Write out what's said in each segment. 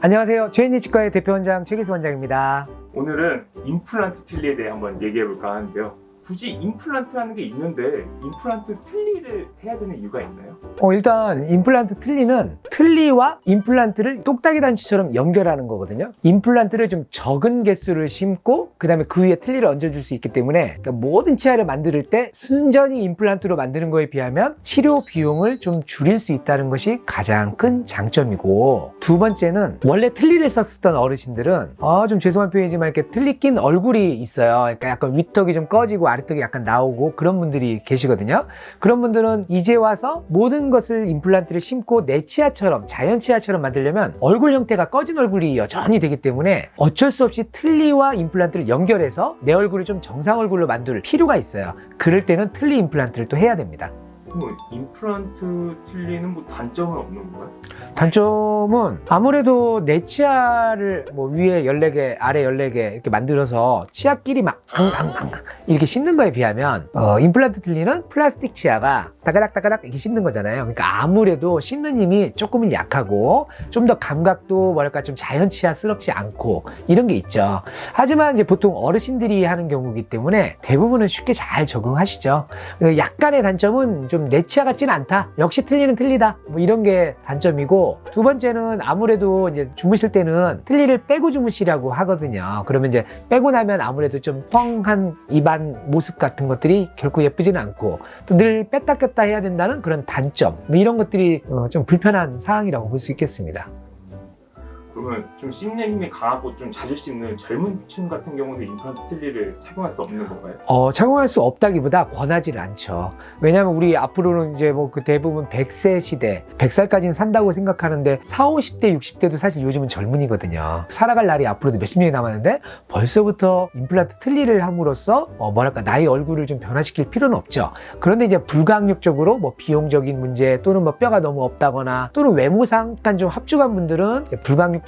안녕하세요. 최인희 치과의 대표 원장 최기수 원장입니다. 오늘은 임플란트 틀니에 대해 한번 얘기해 볼까 하는데요. 굳이 임플란트라는 게 있는데 임플란트 틀니를 해야 되는 이유가 있나요? 일단 임플란트 틀니는 틀니와 임플란트를 똑딱이 단추처럼 연결하는 거거든요. 임플란트를 좀 적은 개수를 심고 그 다음에 그 위에 틀니를 얹어줄 수 있기 때문에 그러니까 모든 치아를 만들 때 순전히 임플란트로 만드는 거에 비하면 치료 비용을 좀 줄일 수 있다는 것이 가장 큰 장점이고, 두 번째는 원래 틀니를 썼던 어르신들은 좀 죄송한 표현이지만 이렇게 틀니 낀 얼굴이 있어요. 그러니까 약간 윗턱이 좀 꺼지고 아래턱이 약간 나오고 그런 분들이 계시거든요. 그런 분들은 이제 와서 모든 것을 임플란트를 심고 내 치아처럼 자연 치아처럼 만들려면 얼굴 형태가 꺼진 얼굴이 여전히 되기 때문에 어쩔 수 없이 틀니와 임플란트를 연결해서 내 얼굴을 좀 정상 얼굴로 만들 필요가 있어요. 그럴 때는 틀니 임플란트를 또 해야 됩니다. 임플란트 틀니는 뭐 단점은 없는 건가요? 단점은 아무래도 내 치아를 뭐 위에 14개 아래 14개 이렇게 만들어서 치아끼리 막 앙앙앙 이렇게 씹는 거에 비하면 임플란트 틀니는 플라스틱 치아가 따가닥따가닥 이렇게 씹는 거잖아요. 그러니까 아무래도 씹는 힘이 조금은 약하고 좀 더 감각도 뭐랄까 좀 자연 치아스럽지 않고 이런 게 있죠. 하지만 이제 보통 어르신들이 하는 경우이기 때문에 대부분은 쉽게 잘 적응하시죠. 약간의 단점은 좀 내 치아 같지는 않다. 역시 틀니는 틀리다. 뭐 이런 게 단점이고, 두 번째는 아무래도 이제 주무실 때는 틀니를 빼고 주무시라고 하거든요. 그러면 이제 빼고 나면 아무래도 좀 뻥한 입안 모습 같은 것들이 결코 예쁘지는 않고 또 늘 뺐다 꼈다 해야 된다는 그런 단점, 뭐 이런 것들이 좀 불편한 사항이라고 볼 수 있겠습니다. 그러면 좀 씹는 힘이 강하고 좀 자주 씹는 젊은 층 같은 경우는 임플란트 틀니를 착용할 수 없는 건가요? 착용할 수 없다기보다 권하지를 않죠. 왜냐하면 우리 앞으로는 이제 뭐 그 대부분 100세 시대, 100살까지는 산다고 생각하는데 40, 50대, 60대도 사실 요즘은 젊은이거든요. 살아갈 날이 앞으로도 몇십 년이 남았는데 벌써부터 임플란트 틀니를 함으로써 뭐랄까 나의 얼굴을 좀 변화시킬 필요는 없죠. 그런데 이제 불가항력적으로 뭐 비용적인 문제 또는 뭐 뼈가 너무 없다거나 또는 외모상 약간 좀 합죽한 분들은 불가항력적으로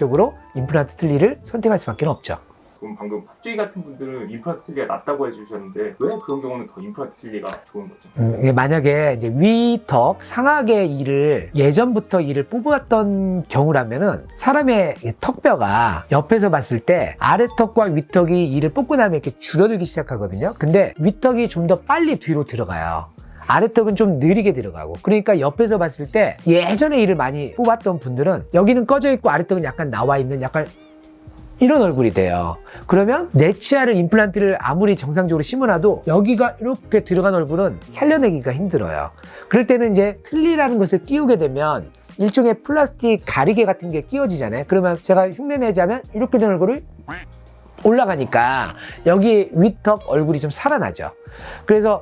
임플란트 틀니를 선택할 수밖에 없죠. 그럼 방금 합주기 같은 분들은 임플란트 틀니가 낫다고 해주셨는데 왜 그런 경우는 더 임플란트 틀니가 좋은 거죠? 만약에 이제 위턱 상악의 이를 예전부터 이를 뽑았던 경우라면은 사람의 턱뼈가 옆에서 봤을 때 아래턱과 윗턱이 이를 뽑고 나면 이렇게 줄어들기 시작하거든요. 근데 윗턱이 좀 더 빨리 뒤로 들어가요. 아래턱은 좀 느리게 들어가고, 그러니까 옆에서 봤을 때 예전에 이를 많이 뽑았던 분들은 여기는 꺼져 있고 아래턱은 약간 나와 있는 약간 이런 얼굴이 돼요. 그러면 내 치아를 임플란트를 아무리 정상적으로 심어놔도 여기가 이렇게 들어간 얼굴은 살려내기가 힘들어요. 그럴 때는 이제 틀니라는 것을 끼우게 되면 일종의 플라스틱 가리개 같은 게 끼워지잖아요. 그러면 제가 흉내내자면 이렇게 된 얼굴을 올라가니까 여기 윗턱 얼굴이 좀 살아나죠. 그래서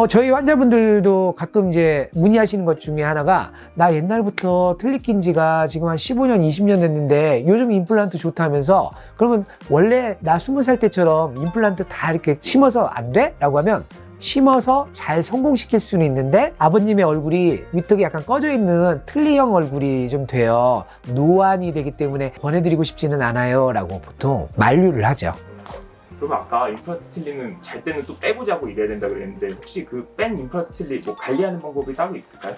저희 환자분들도 가끔 이제 문의하시는 것 중에 하나가, 나 옛날부터 틀니 낀 지가 지금 한 15년 20년 됐는데 요즘 임플란트 좋다면서, 그러면 원래 나 20살 때처럼 임플란트 다 이렇게 심어서 안 돼? 라고 하면 심어서 잘 성공시킬 수는 있는데 아버님의 얼굴이 윗턱이 약간 꺼져 있는 틀니형 얼굴이 좀 돼요. 노안이 되기 때문에 권해드리고 싶지는 않아요 라고 보통 만류를 하죠. 그럼 아까 임플란트 틀니는 잘 때는 또 빼고 자고 이래야 된다 그랬는데 혹시 그 뺀 임플란트 틀니 뭐 관리하는 방법이 따로 있을까요?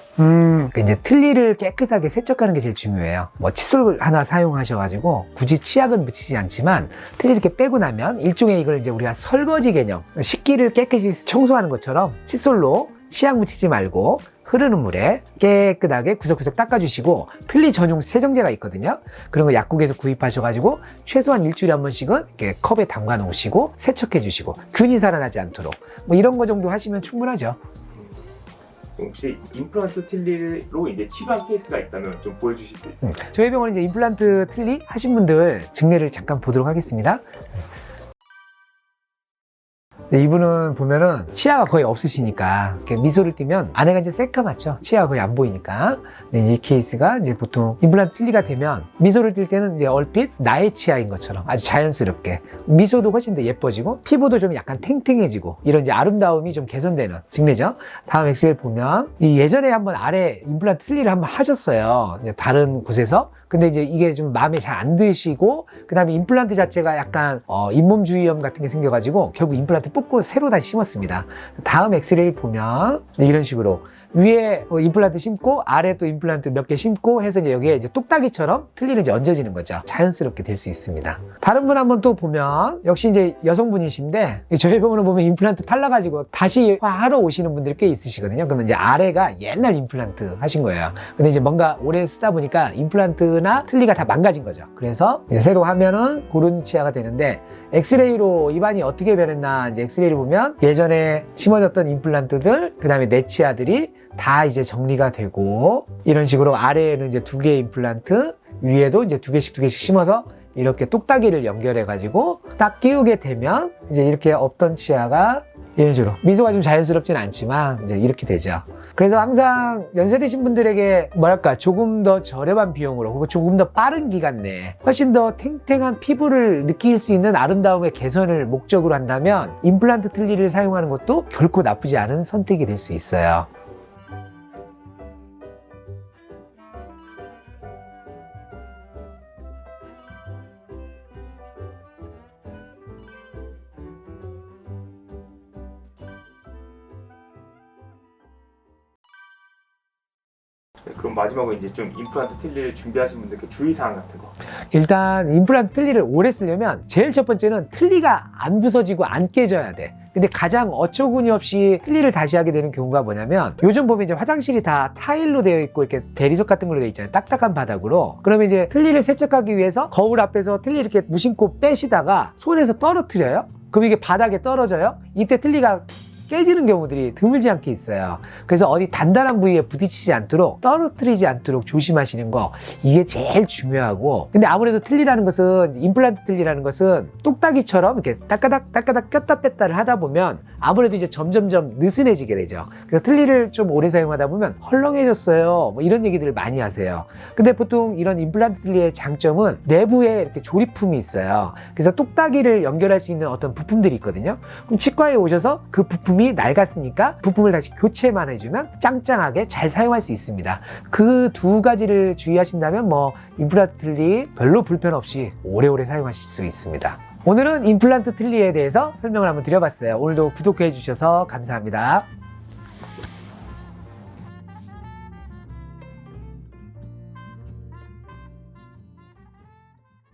이제 틀니를 깨끗하게 세척하는 게 제일 중요해요. 뭐 칫솔 하나 사용하셔가지고 굳이 치약은 묻히지 않지만 틀니 이렇게 빼고 나면 일종의 이걸 이제 우리가 설거지 개념, 식기를 깨끗이 청소하는 것처럼 칫솔로 치약 묻히지 말고 흐르는 물에 깨끗하게 구석구석 닦아주시고, 틀니 전용 세정제가 있거든요. 그런 거 약국에서 구입하셔가지고 최소한 일주일에 한 번씩은 이렇게 컵에 담가 놓으시고 세척해 주시고 균이 살아나지 않도록 뭐 이런 거 정도 하시면 충분하죠. 혹시 임플란트 틀니로 이제 치료한 케이스가 있다면 좀 보여주실 수 있어요? 저희 병원에 이제 임플란트 틀니 하신 분들 증례를 잠깐 보도록 하겠습니다. 이분은 보면은 치아가 거의 없으시니까 이렇게 미소를 띠면 안에가 이제 새까맣죠. 치아가 거의 안 보이니까. 근데 이제 이 케이스가 이제 보통 임플란트 틀니가 되면 미소를 띌 때는 이제 얼핏 나의 치아인 것처럼 아주 자연스럽게 미소도 훨씬 더 예뻐지고 피부도 좀 약간 탱탱해지고 이런 이제 아름다움이 좀 개선되는 증례죠. 다음 엑스레이 보면 이 예전에 한번 아래 임플란트 틀니를 한번 하셨어요. 이제 다른 곳에서. 근데 이제 이게 좀 마음에 잘 안 드시고, 그 다음에 임플란트 자체가 약간 잇몸주위염 같은 게 생겨가지고 결국 임플란트 뽑고 새로 다시 심었습니다. 다음 엑스레이를 보면 이런 식으로 위에 임플란트 심고 아래 또 임플란트 몇 개 심고 해서 이제 여기에 이제 똑딱이처럼 틀니를 이제 얹어지는 거죠. 자연스럽게 될 수 있습니다. 다른 분 한번 또 보면 역시 이제 여성분이신데 저희 병원을 보면 임플란트 탈라가지고 다시 하러 오시는 분들이 꽤 있으시거든요. 그러면 이제 아래가 옛날 임플란트 하신 거예요. 근데 이제 뭔가 오래 쓰다 보니까 임플란트나 틀니가 다 망가진 거죠. 그래서 이제 새로 하면은 그런 치아가 되는데 엑스레이로 입안이 어떻게 변했나 이제 엑스레이를 보면 예전에 심어졌던 임플란트들 그 다음에 내 치아들이 다 이제 정리가 되고 이런 식으로 아래에는 이제 2개의 임플란트 위에도 이제 2개씩 심어서 이렇게 똑딱이를 연결해 가지고 딱 끼우게 되면 이제 이렇게 없던 치아가 이런 식으로 미소가 좀 자연스럽진 않지만 이제 이렇게 되죠. 그래서 항상 연세 드신 분들에게 뭐랄까 조금 더 저렴한 비용으로 그리고 조금 더 빠른 기간 내에 훨씬 더 탱탱한 피부를 느낄 수 있는 아름다움의 개선을 목적으로 한다면 임플란트 틀니를 사용하는 것도 결코 나쁘지 않은 선택이 될 수 있어요. 그럼 마지막으로 이제 좀 임플란트 틀니를 준비하신 분들께 주의사항 같은 거. 일단 임플란트 틀니를 오래 쓰려면 제일 첫 번째는 틀니가 안 부서지고 안 깨져야 돼. 근데 가장 어처구니 없이 틀니를 다시 하게 되는 경우가 뭐냐면 요즘 보면 이제 화장실이 다 타일로 되어 있고 이렇게 대리석 같은 걸로 되어 있잖아요. 딱딱한 바닥으로. 그러면 이제 틀니를 세척하기 위해서 거울 앞에서 틀니 이렇게 무심코 빼시다가 손에서 떨어뜨려요. 그럼 이게 바닥에 떨어져요. 이때 틀니가 깨지는 경우들이 드물지 않게 있어요. 그래서 어디 단단한 부위에 부딪히지 않도록 떨어뜨리지 않도록 조심하시는 거 이게 제일 중요하고 근데 아무래도 틀니라는 것은 임플란트 틀니라는 것은 똑딱이처럼 이렇게 따까닥 꼈다 뺐다를 하다 보면 아무래도 이제 점점점 느슨해지게 되죠. 그래서 틀니를 좀 오래 사용하다 보면 헐렁해졌어요 뭐 이런 얘기들을 많이 하세요. 근데 보통 이런 임플란트 틀니의 장점은 내부에 이렇게 조립품이 있어요. 그래서 똑딱이를 연결할 수 있는 어떤 부품들이 있거든요. 그럼 치과에 오셔서 그 부품이 낡았으니까 부품을 다시 교체만 해주면 짱짱하게 잘 사용할 수 있습니다. 그 두 가지를 주의하신다면 뭐 임플란트 틀니 별로 불편 없이 오래오래 사용하실 수 있습니다. 오늘은 임플란트 틀니에 대해서 설명을 한번 드려봤어요. 오늘도 구독해 주셔서 감사합니다.